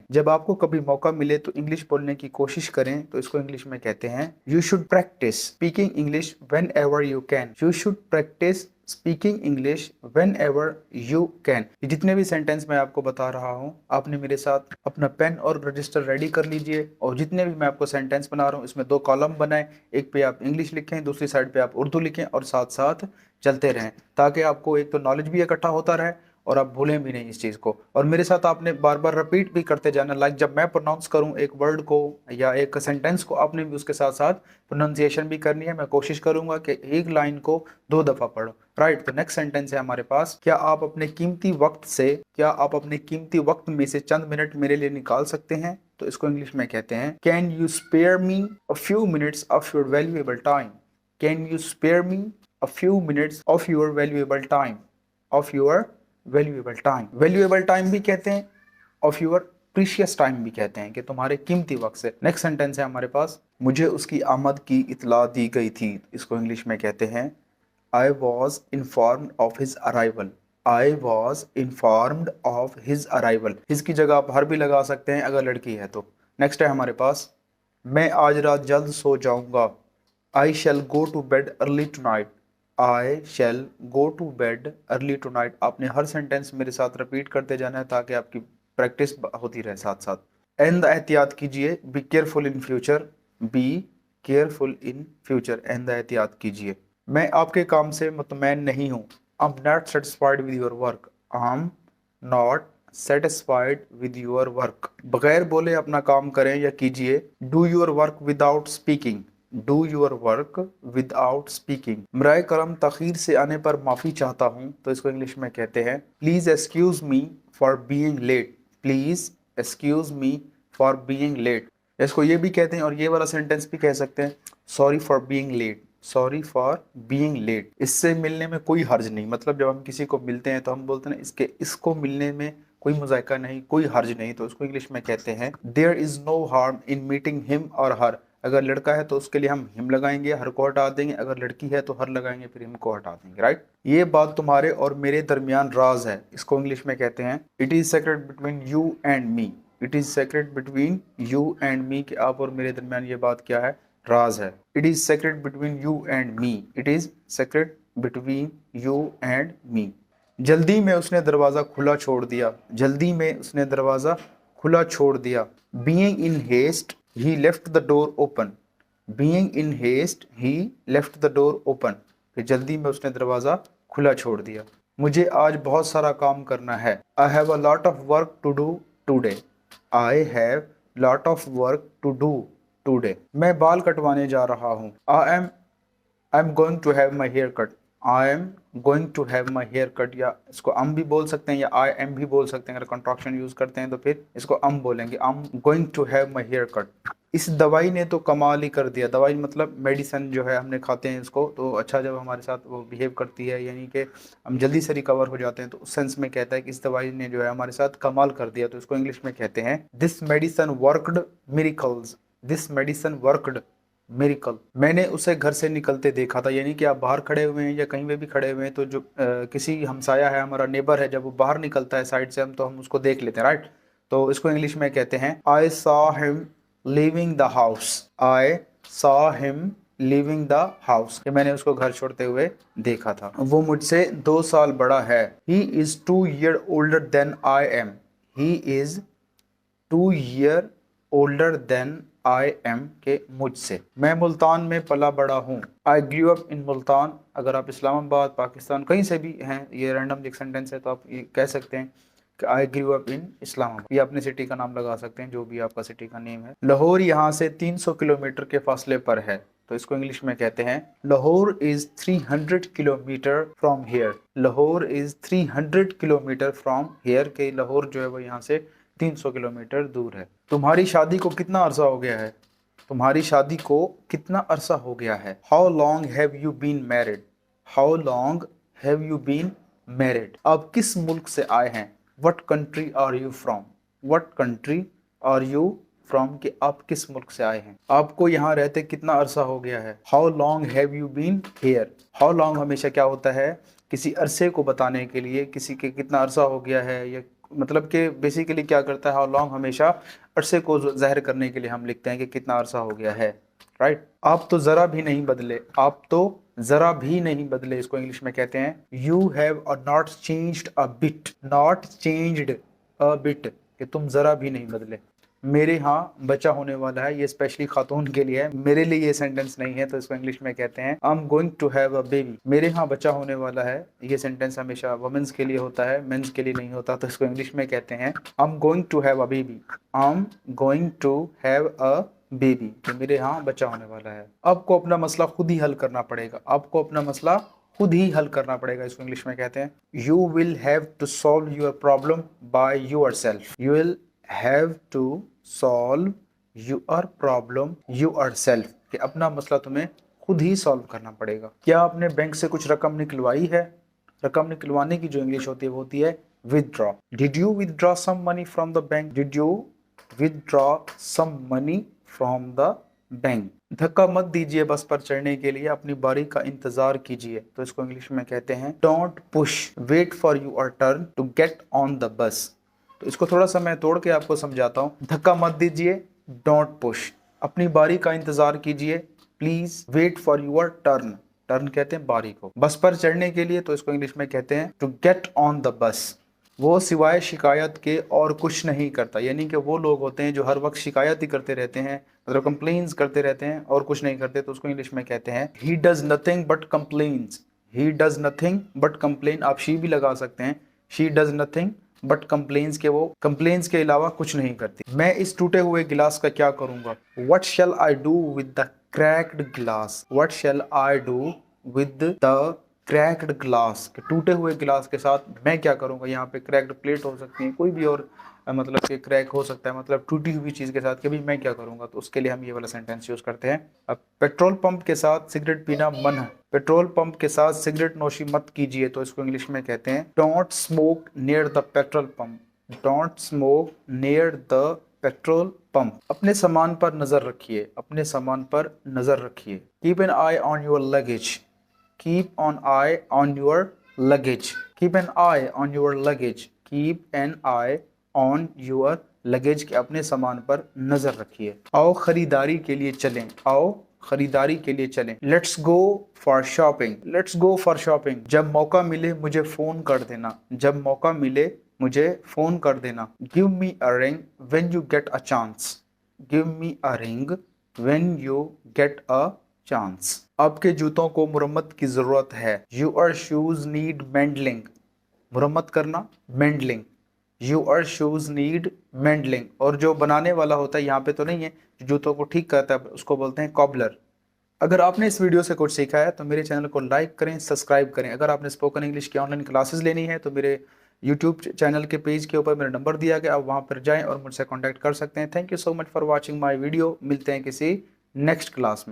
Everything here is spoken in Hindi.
जब आपको कभी मौका मिले तो इंग्लिश बोलने की कोशिश करें, तो इसको इंग्लिश में कहते हैं you should practice speaking English when ever you can. You should practice speaking English when ever you can. जितने भी सेंटेंस मैं आपको बता रहा हूँ, आपने मेरे साथ अपना पेन और रजिस्टर रेडी कर लीजिए, और जितने भी मैं आपको सेंटेंस बना रहा हूँ इसमें 2 कॉलम बनाएं, एक पे आप इंग्लिश लिखें, दूसरी साइड पे आप उर्दू लिखें, और साथ साथ चलते रहें, ताकि आपको एक तो नॉलेज भी इकट्ठा होता रहे और आप भूलें भी नहीं इस चीज़ को। और मेरे साथ आपने बार बार रिपीट भी करते जाना, लाइक जब मैं प्रोनाउंस करूं एक वर्ड को या एक सेंटेंस को, आपने भी उसके साथ साथ प्रोनाउंसिएशन भी करनी है। मैं कोशिश करूंगा कि एक लाइन को 2 दफ़ा पढ़ो। राइट, तो नेक्स्ट सेंटेंस है हमारे पास, क्या आप अपने कीमती वक्त में से चंद मिनट मेरे लिए निकाल सकते हैं? तो इसको इंग्लिश में कहते हैं can you spare me a few minutes of your valuable time. Can you spare me a few minutes of your valuable time, of your valuable time। valuable time भी कहते हैं, of your precious time भी कहते हैं, कि तुम्हारे कीमती वक्त से। नेक्स्ट सेंटेंस है हमारे पास, मुझे उसकी आमद की इतला दी गई थी। इसको इंग्लिश में कहते हैं I was informed of his arrival। I was informed of his arrival। इसकी जगह आप हर भी लगा सकते हैं अगर लड़की है तो। नेक्स्ट है हमारे पास, मैं आज रात जल्द सो जाऊंगा। I shall go to bed early tonight। I shall go to bed early tonight। आपने हर सेंटेंस मेरे साथ रिपीट करते जाना है ताकि आपकी प्रैक्टिस होती रहे साथ साथ। एंड एहतियात कीजिए, be careful in future. Be careful in future, and एहतियात कीजिए। मैं आपके काम से मुतमैन नहीं हूँ। I am not satisfied with your work. I am not satisfied with your work. बगैर बोले अपना काम करें या कीजिए। Do your work without speaking. Do your work without speaking. मराए करम तखीर से आने पर माफ़ी चाहता हूँ। तो इसको इंग्लिश में कहते हैं please excuse me for being late. Please excuse me for being late. इसको ये भी कहते हैं, और ये वाला सेंटेंस भी कह सकते हैं sorry for being late. Sorry for being late. इससे मिलने में कोई हर्ज नहीं, मतलब जब हम किसी को मिलते हैं तो हम बोलते हैं इसको मिलने में कोई मुज़ायका नहीं, कोई हर्ज नहीं। तो उसको इंग्लिश में कहते हैं there is no harm in meeting him और हर। अगर लड़का है तो उसके लिए हम हिम लगाएंगे, हर को हटा देंगे। अगर लड़की है तो हर लगाएंगे, फिर हिम को हटा देंगे। राइट, ये बात तुम्हारे और मेरे दरमियान राज है। इसको इंग्लिश में कहते हैं it is secret between you and me. It is secret between you and me, कि आप और मेरे दरमियान ये बात क्या है, राज है। It is secret between you and me. It is secret between you and me. जल्दी में उसने दरवाजा खुला छोड़ दिया। जल्दी में उसने दरवाजा खुला छोड़ दिया। Being in haste he left the door open। being in haste he left the door open। कि जल्दी में उसने दरवाजा खुला छोड़ दिया। मुझे आज बहुत सारा काम करना है। I have a lot of work to do today। I have lot of work to do today। मैं बाल कटवाने जा रहा हूँ। I'm going to have my hair cut। I am going to have my hair cut। या इसको am भी बोल सकते हैं या I am भी बोल सकते हैं। अगर कंट्रैक्शन यूज करते हैं तो फिर इसको am बोलेंगे। I'm going to have my hair cut। इस दवाई ने तो कमाल ही कर दिया। दवाई मतलब मेडिसिन जो है, हमने खाते हैं इसको, तो अच्छा जब हमारे साथ वो बिहेव करती है, यानी कि हम जल्दी से रिकवर हो जाते हैं, तो उस सेंस में कहता है कि इस दवाई ने जो है हमारे साथ कमाल कर दिया। तो इसको इंग्लिश में कहते हैं this medicine worked miracles. This medicine worked miracle. मैंने उसे घर से निकलते देखा था। यानी कि आप बाहर खड़े हुए हैं या कहीं पे भी खड़े हुए हैं, तो जो किसी हमसाया है, हमारा नेबर है, जब वो बाहर निकलता है साइड से, हम तो हम उसको देख लेते हैं। राइट, तो इसको इंग्लिश में कहते हैं I saw him leaving the house. I saw him leaving the house, कि मैंने उसको घर छोड़ते हुए देखा था। वो मुझसे 2 साल बड़ा है। He is 2 year older than I am. He is 2 year older than I am, के मुझसे। मैं मुल्तान में पला बड़ा हूँ। I grew up in Multan. अगर आप इस्लामाबाद, पाकिस्तान कहीं से भी हैं, ये रैंडम एक सेंटेंस है, तो आप ये कह सकते हैं कि आई ग्रू अप इन इस्लामाबाद। ये अपने सिटी का नाम लगा सकते हैं, जो भी आपका सिटी का नेम है। लाहौर यहाँ से 300 किलोमीटर के फासले पर है। तो इसको इंग्लिश में कहते हैं Lahore is 300 kilometre from here. Lahore is 300 kilometre from here, के लाहौर जो है वो यहाँ से 300 किलोमीटर दूर है। तुम्हारी शादी को कितना अरसा हो गया है? तुम्हारी शादी को कितना अरसा हो गया है? How long have you been married? How long have you been married. आप किस मुल्क से आए हैं? What country are you from? What country are you from, कि आप किस मुल्क से आए हैं। आपको यहाँ रहते कितना अरसा हो गया है? How long have you been here. How long हमेशा क्या होता है, किसी अरसे को बताने के लिए, किसी के कितना अरसा हो गया है या मतलब कि बेसिकली क्या करता है, हाउ लॉन्ग, हमेशा अरसे को ज़ाहिर करने के लिए हम लिखते हैं कि कितना अरसा हो गया है, राइट। आप तो ज़रा भी नहीं बदले, आप तो ज़रा भी नहीं बदले, इसको इंग्लिश में कहते हैं you have not changed a bit, not changed a bit, कि तुम ज़रा भी नहीं बदले। मेरे यहाँ बच्चा होने वाला है, ये स्पेशली खातून के लिए है, मेरे लिए ये सेंटेंस नहीं है, तो इसको इंग्लिश में कहते हैं I am going to have a baby, मेरे यहाँ बच्चा होने वाला है। ये सेंटेंस हमेशा वुमेन्स के लिए होता है, मेंस के लिए नहीं होता, तो इसको इंग्लिश में कहते हैं I am going to have a baby, I am going to have a baby, तो मेरे यहाँ बच्चा होने वाला है। आपको अपना मसला खुद ही हल करना पड़ेगा, आपको अपना मसला खुद ही हल करना पड़ेगा, इसको इंग्लिश में कहते हैं you will have to solve your problem by yourself, you will have to solve your problem yourself, कि अपना मसला तुम्हें खुद ही सॉल्व करना पड़ेगा। क्या आपने बैंक से कुछ रकम निकलवाई है? रकम निकलवाने की जो इंग्लिश होती है वो होती है withdraw. Did you withdraw some money from the bank, did you withdraw some money from the bank. धक्का मत दीजिए बस पर चढ़ने के लिए, अपनी बारी का इंतजार कीजिए, तो इसको इंग्लिश में कहते हैं don't push, wait for your turn to get on the bus. तो इसको थोड़ा सा मैं तोड़ के आपको समझाता हूँ। धक्का मत दीजिए, डोंट पुश, अपनी बारी का इंतजार कीजिए, please wait for your turn, turn कहते हैं बारी को, बस पर चढ़ने के लिए, तो इसको इंग्लिश में कहते हैं टू गेट ऑन द बस। वो सिवाय शिकायत के और कुछ नहीं करता, यानी कि वो लोग होते हैं जो हर वक्त शिकायत ही करते रहते हैं, मतलब कंप्लेन्स करते रहते हैं और कुछ नहीं करते, तो उसको इंग्लिश में कहते हैं he does nothing but complains, he does nothing but complain, आप शी भी लगा सकते हैं, she does nothing but complains, के वो कंप्लेन्स के अलावा कुछ नहीं करती। मैं इस टूटे हुए गिलास का क्या करूंगा, what shell I do with the cracked glass, what shell I do with the cracked glass, के टूटे हुए गिलास के साथ मैं क्या करूंगा। यहाँ पे क्रैक्ड प्लेट हो सकती है, कोई भी और मतलब कि क्रैक हो सकता है, मतलब टूटी हुई चीज के साथ कभी मैं क्या करूंगा, तो उसके लिए हम ये वाला सेंटेंस यूज करते हैं। अब पेट्रोल पंप के साथ सिगरेट पीना मन है, पेट्रोल पंप के साथ सिगरेट नोशी मत कीजिए, तो इसको इंग्लिश में कहते हैं don't smoke near the petrol pump, don't smoke near the petrol pump. अपने सामान पर नजर रखिए, अपने सामान पर नजर रखिए। Keep an I on your luggage, keep an eye on your luggage, keep an eye on your luggage, keep an eye on your luggage, के अपने सामान पर नजर रखिए। आओ खरीदारी के लिए चलें, आओ खरीदारी के लिए चलें। Let's go for shopping, let's go for shopping. जब मौका मिले मुझे फोन कर देना, जब मौका मिले मुझे फोन कर देना। Give me a ring when you get a chance, give me a ring when you get a chance. आपके जूतों को मुरम्मत की जरूरत है, योर शूज नीड मेंडलिंग, मुरम्मत करना मेंडलिंग, योर शूज नीड मेंडलिंग। और जो बनाने वाला होता है, यहाँ पे तो नहीं है, जो जूतों को ठीक करता है उसको बोलते हैं कॉबलर। अगर आपने इस वीडियो से कुछ सीखा है तो मेरे चैनल को लाइक करें, सब्सक्राइब करें। अगर आपने स्पोकन इंग्लिश की ऑनलाइन क्लासेस लेनी है तो मेरे यूट्यूब चैनल के पेज के ऊपर मेरा नंबर दिया गया, आप वहाँ पर जाएं और मुझसे कॉन्टैक्ट कर सकते हैं। Thank you so much for watching my video. मिलते हैं किसी नेक्स्ट क्लास में।